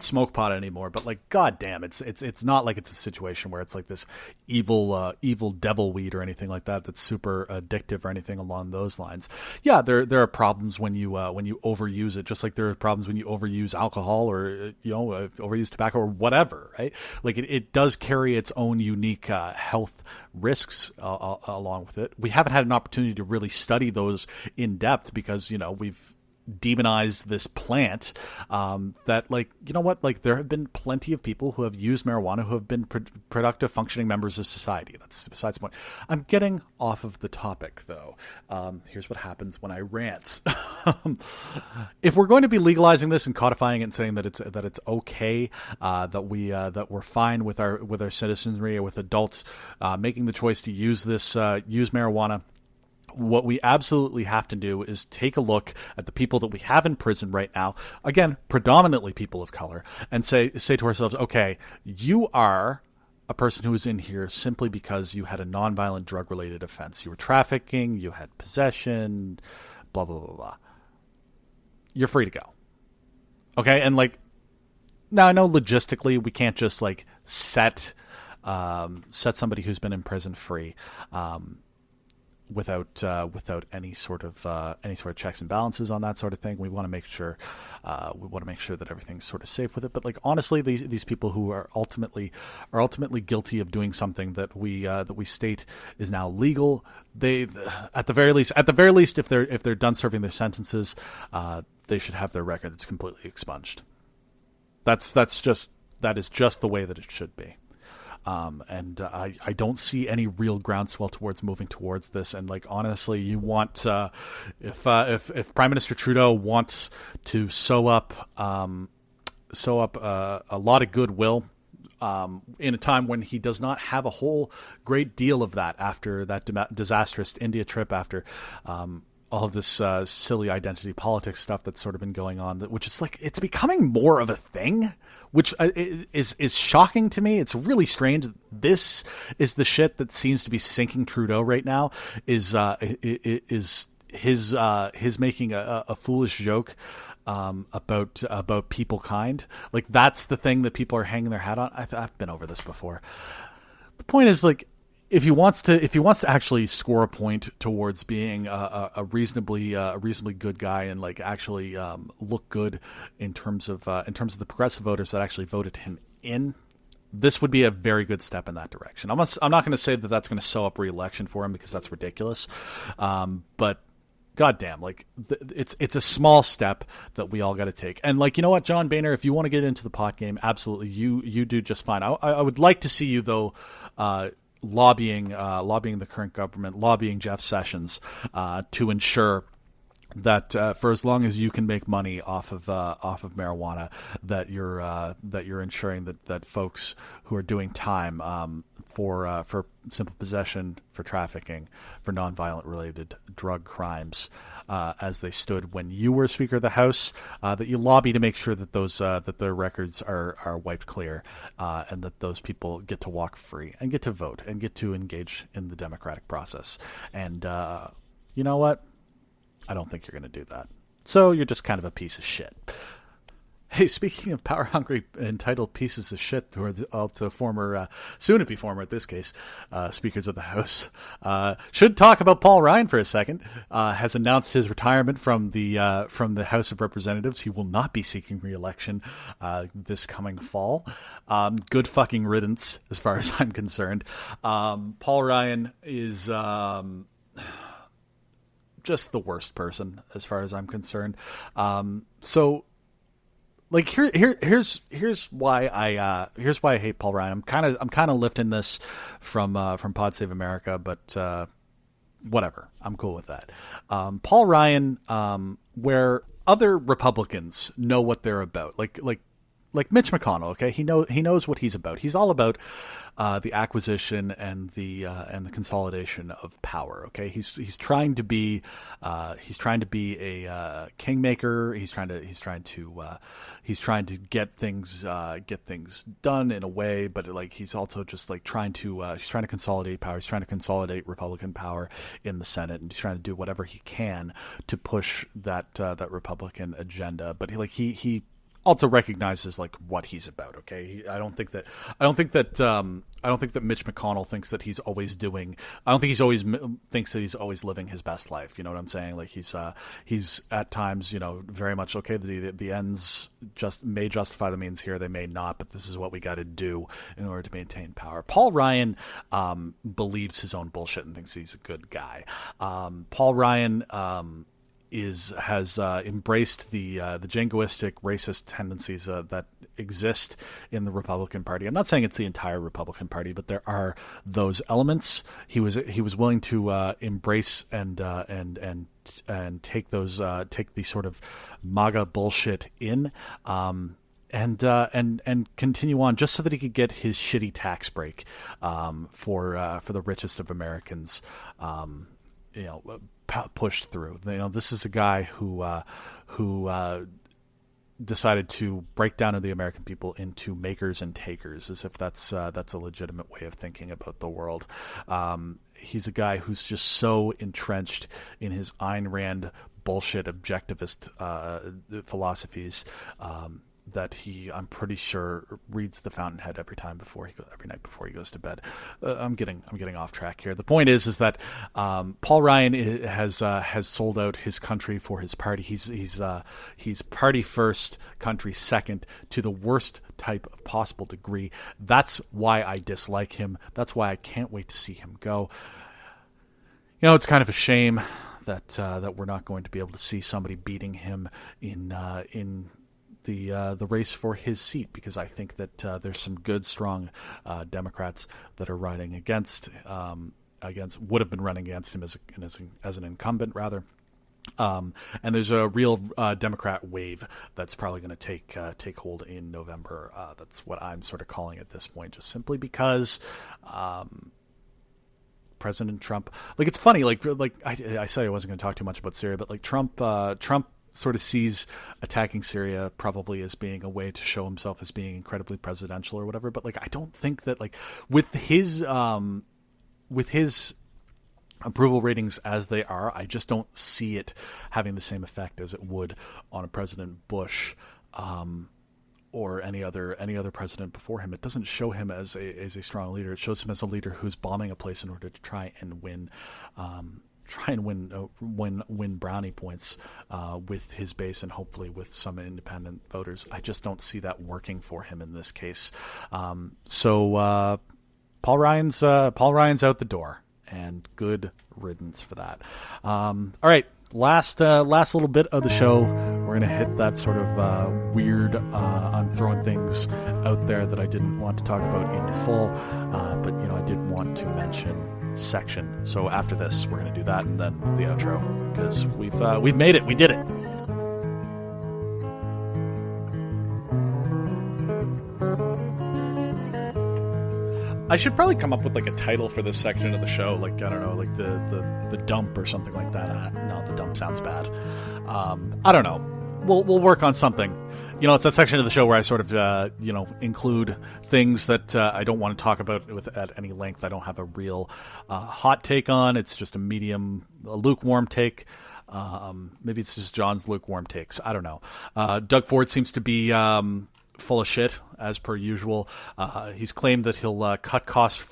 smoke pot anymore, but like, goddamn, it's not like it's a situation where it's like this evil devil weed or anything like that that's super addictive or anything along those lines. Yeah, there are problems when you overuse it, just like there are problems when you overuse alcohol or overuse tobacco or whatever, right? Like it does carry its own unique health risks along with it. We haven't had an opportunity to really study those in depth because we've demonize this plant that, like, you know what, like, there have been plenty of people who have used marijuana who have been productive functioning members of society. That's besides the point. I'm getting off of the topic though. Here's what happens when I rant. If we're going to be legalizing this and codifying it and saying that it's okay, that we're fine with our citizenry or with adults making the choice to use marijuana, what we absolutely have to do is take a look at the people that we have in prison right now, again, predominantly people of color, and say to ourselves, okay, you are a person who is in here simply because you had a nonviolent drug-related offense. You were trafficking, you had possession, blah, blah, blah, blah. You're free to go. Okay? And, like, now I know logistically we can't just, like, set somebody who's been in prison free, without any sort of checks and balances on that sort of thing. We want to make sure that everything's sort of safe with it. But, like, honestly, these people who are ultimately guilty of doing something that we state is now legal, they at the very least if they're done serving their sentences, they should have their records completely expunged. That is just the way that it should be. And I don't see any real groundswell towards moving towards this. And, like, honestly, you want if Prime Minister Trudeau wants to sew up a lot of goodwill in a time when he does not have a whole great deal of that after that disastrous India trip, after all of this silly identity politics stuff that's sort of been going on, which is like, it's becoming more of a thing, which is shocking to me. It's really strange. This is the shit that seems to be sinking Trudeau right now, is his making a foolish joke about people kind. Like, that's the thing that people are hanging their hat on. I've been over this before. The point is, like, if he wants to actually score a point towards being a reasonably good guy and, like, actually look good in terms of the progressive voters that actually voted him in, this would be a very good step in that direction. I'm not going to say that that's going to sew up re-election for him, because that's ridiculous, but goddamn, like, it's a small step that we all got to take. And, like, you know what, John Boehner, if you want to get into the pot game, absolutely, you do just fine. I would like to see you though. Lobbying the current government, lobbying Jeff Sessions to ensure that for as long as you can make money off of marijuana, that you're ensuring that folks who are doing time for simple possession, for trafficking, for nonviolent related drug crimes, as they stood when you were Speaker of the House, that you lobby to make sure that those that their records are wiped clear, and that those people get to walk free and get to vote and get to engage in the democratic process. And you know what? I don't think you're going to do that. So you're just kind of a piece of shit. Hey, speaking of power-hungry, entitled pieces of shit, who are all to former, soon-to-be former, in this case, speakers of the House, should talk about Paul Ryan for a second. Has announced his retirement from the House of Representatives. He will not be seeking re-election this coming fall. Good fucking riddance, as far as I'm concerned. Paul Ryan is just the worst person, as far as I'm concerned. So. Like, here's why I hate Paul Ryan. I'm kind of lifting this from Pod Save America, but whatever. I'm cool with that. Paul Ryan, where other Republicans know what they're about, like Mitch McConnell. Okay, he knows what he's about. He's all about the acquisition and the consolidation of power. Okay, he's trying to be a kingmaker. He's trying to get things done in a way, but, like, he's also just, like, trying to consolidate power. He's trying to consolidate Republican power in the Senate, and he's trying to do whatever he can to push that Republican agenda. But he also recognizes like what he's about. Okay, I don't think that Mitch McConnell thinks that he's always doing. I don't think thinks that he's always living his best life. You know what I'm saying? Like he's at times, very much okay. The ends may justify the means here. They may not, but this is what we got to do in order to maintain power. Paul Ryan believes his own bullshit and thinks he's a good guy. Paul Ryan has embraced the jingoistic racist tendencies that exist in the Republican Party. I'm not saying it's the entire Republican Party, but there are those elements. He was willing to embrace and take the sort of MAGA bullshit in. And continue on just so that he could get his shitty tax break for the richest of Americans, pushed through. This is a guy who decided to break down the American people into makers and takers, as if that's a legitimate way of thinking about the world. He's a guy who's just so entrenched in his Ayn Rand bullshit objectivist philosophies that he, I'm pretty sure, reads The Fountainhead every night before he goes to bed. I'm getting off track here. The point is that Paul Ryan has sold out his country for his party. He's party first, country second, to the worst type of possible degree. That's why I dislike him. That's why I can't wait to see him go. It's kind of a shame that we're not going to be able to see somebody beating him in the race for his seat, because I think that there's some good, strong Democrats that are running would have been running against him as an incumbent, rather. And there's a real Democrat wave that's probably going to take hold in November. That's what I'm sort of calling at this point, just simply because President Trump. Like, it's funny. Like I said, I wasn't going to talk too much about Syria, but like Trump sort of sees attacking Syria probably as being a way to show himself as being incredibly presidential or whatever. But like, I don't think that like with his approval ratings as they are, I just don't see it having the same effect as it would on a President Bush or any other president before him. It doesn't show him as a strong leader. It shows him as a leader who's bombing a place in order to try and win brownie points with his base and hopefully with some independent voters. I just don't see that working for him in this case. So Paul Ryan's out the door, and good riddance for that. All right, last little bit of the show. We're gonna hit that sort of weird. I'm throwing things out there that I didn't want to talk about in full, but I did want to mention section. So after this, we're going to do that and then the outro, because we've made it. We did it. I should probably come up with like a title for this section of the show. Like, I don't know, like the dump or something like that. No, the dump sounds bad. I don't know. We'll work on something. It's that section of the show where I sort of, include things that I don't want to talk about at any length. I don't have a real hot take on. It's just a lukewarm take. Maybe it's just John's lukewarm takes. I don't know. Doug Ford seems to be full of shit, as per usual. He's claimed that he'll cut costs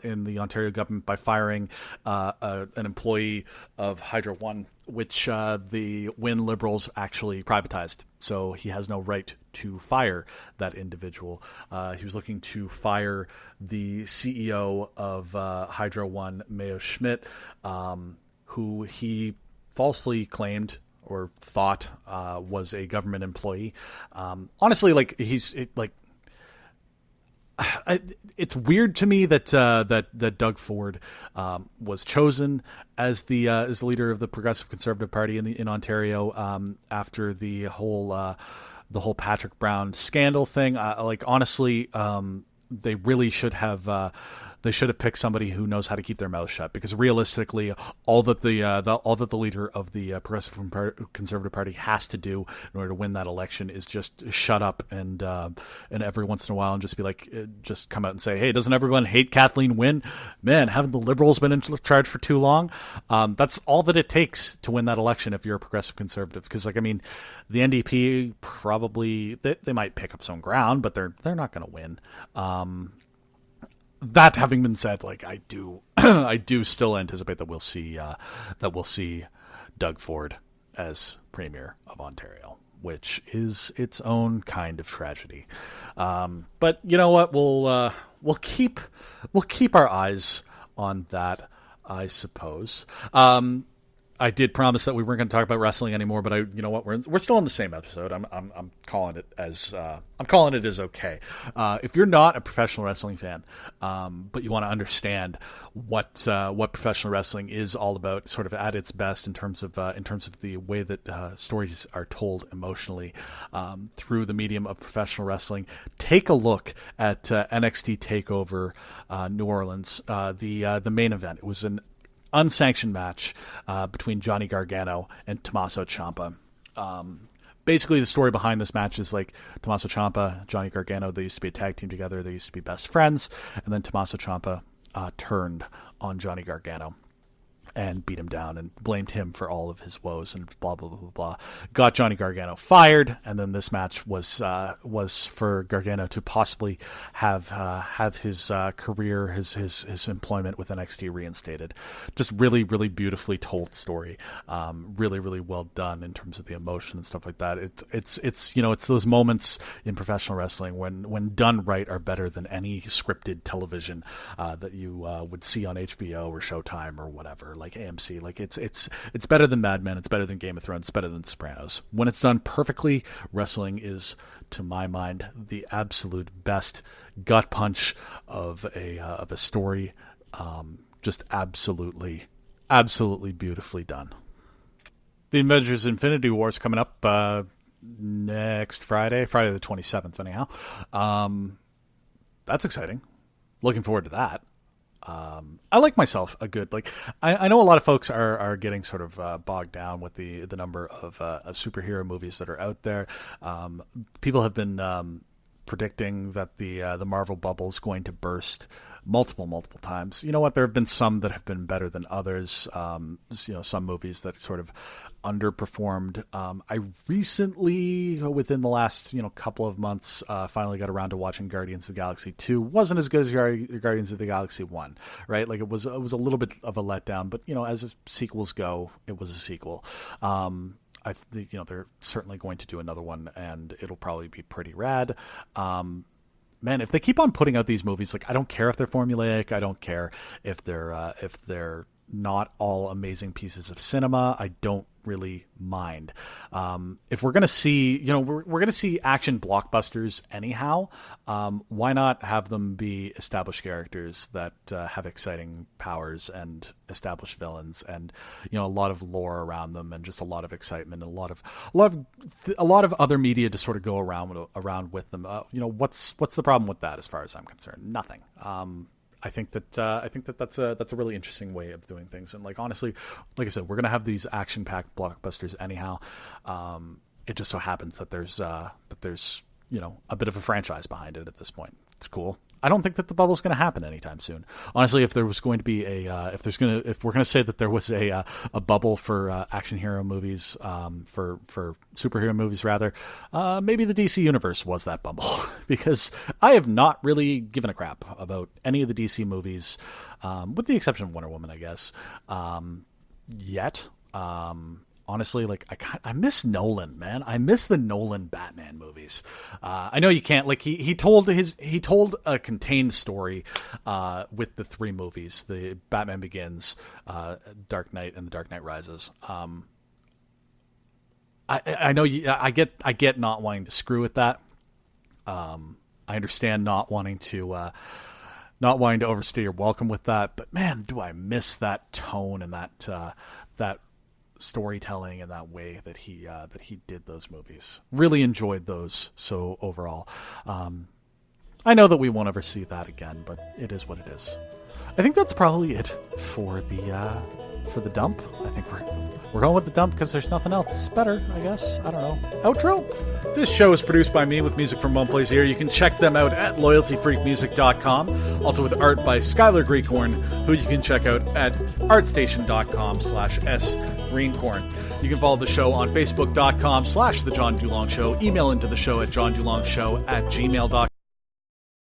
in the Ontario government by firing an employee of Hydro One, which the Wynne Liberals actually privatized. So he has no right to fire that individual. He was looking to fire the CEO of Hydro One, Mayo Schmidt, who he falsely claimed or thought was a government employee. Honestly, like it's weird to me that Doug Ford was chosen as the leader of the Progressive Conservative Party in Ontario after the whole Patrick Brown scandal thing. Honestly, they really should have They should have picked somebody who knows how to keep their mouth shut, because realistically, all that the leader of the Progressive Conservative Party has to do in order to win that election is just shut up and every once in a while and just be like, just come out and say, hey, doesn't everyone hate Kathleen Wynne? Man, haven't the Liberals been in charge for too long? That's all that it takes to win that election if you're a progressive conservative. Because, like, I mean, the NDP probably they might pick up some ground, but they're not going to win. That having been said, like, I do I do still anticipate that we'll see Doug Ford as Premier of Ontario, which is its own kind of tragedy. But you know what? We'll keep our eyes on that, I suppose. I did promise that we weren't going to talk about wrestling anymore, but you know what? We're still in the same episode. I'm calling it as okay. If you're not a professional wrestling fan, but you want to understand what professional wrestling is all about, sort of at its best in terms of the way that stories are told emotionally through the medium of professional wrestling, take a look at NXT Takeover New Orleans, the main event. It was an unsanctioned match between Johnny Gargano and Tommaso Ciampa. Basically, the story behind this match is like Tommaso Ciampa, Johnny Gargano, they used to be a tag team together. They used to be best friends. And then Tommaso Ciampa turned on Johnny Gargano and beat him down and blamed him for all of his woes and blah, blah, blah, blah, blah. Got Johnny Gargano fired, and then this match was for Gargano to possibly have his career, his employment with NXT reinstated. Just really, really beautifully told story. Really, really well done in terms of the emotion and stuff like that. It's it's those moments in professional wrestling when done right are better than any scripted television that you would see on HBO or Showtime or whatever. Like AMC, like it's better than Mad Men, it's better than Game of Thrones, it's better than Sopranos. When it's done perfectly, wrestling is, to my mind, the absolute best gut punch of a story. Just absolutely beautifully done. The Avengers Infinity War is coming up next Friday the 27th. Anyhow, that's exciting. Looking forward to that. I like myself a good, like, I know a lot of folks are getting sort of bogged down with the number of superhero movies that are out there. People have been predicting that the Marvel bubble is going to burst multiple times. You know what? There have been some that have been better than others. Some movies that sort of underperformed. I recently, within the last couple of months, finally got around to watching Guardians of the Galaxy 2. Wasn't as good as Guardians of the Galaxy 1, right? Like it was a little bit of a letdown, but as sequels go, it was a sequel. They're certainly going to do another one, and it'll probably be pretty rad. Man, if they keep on putting out these movies, like, I don't care if they're formulaic. I don't care if they're not all amazing pieces of cinema. I don't really mind. If we're gonna see, we're gonna see action blockbusters anyhow. Why not have them be established characters that have exciting powers and established villains, and a lot of lore around them, and just a lot of excitement, and a lot of other media to sort of go around with them. What's the problem with that? As far as I'm concerned, nothing. I think that's a really interesting way of doing things. And, like, honestly, like I said, we're gonna have these action-packed blockbusters anyhow. It just so happens that there's a bit of a franchise behind it at this point. It's cool. I don't think that the bubble's going to happen anytime soon. Honestly, if there was going to be if we're going to say that there was a bubble for action hero movies, for superhero movies rather, maybe the DC universe was that bubble, because I have not really given a crap about any of the DC movies, with the exception of Wonder Woman, I guess, yet. Honestly, like, I miss Nolan, man. I miss the Nolan Batman movies. I know you can't, like, he told a contained story with the three movies: the Batman Begins, Dark Knight, and The Dark Knight Rises. I know I get not wanting to screw with that. I understand not wanting to overstay your welcome with that, but man, do I miss that tone and that storytelling and that way that he did those movies. Really enjoyed those. So overall, I know that we won't ever see that again, but it is what it is. I think that's probably it for the dump. I think we're going with the dump because there's nothing else better, I guess. I don't know. Outro? This show is produced by me with music from One Place Here. You can check them out at loyaltyfreakmusic.com. Also with art by Skylar Greencorn, who you can check out at artstation.com/sgreencorn. You can follow the show on facebook.com/The John Dulong Show. Email into the show at johndulongshow@gmail.com.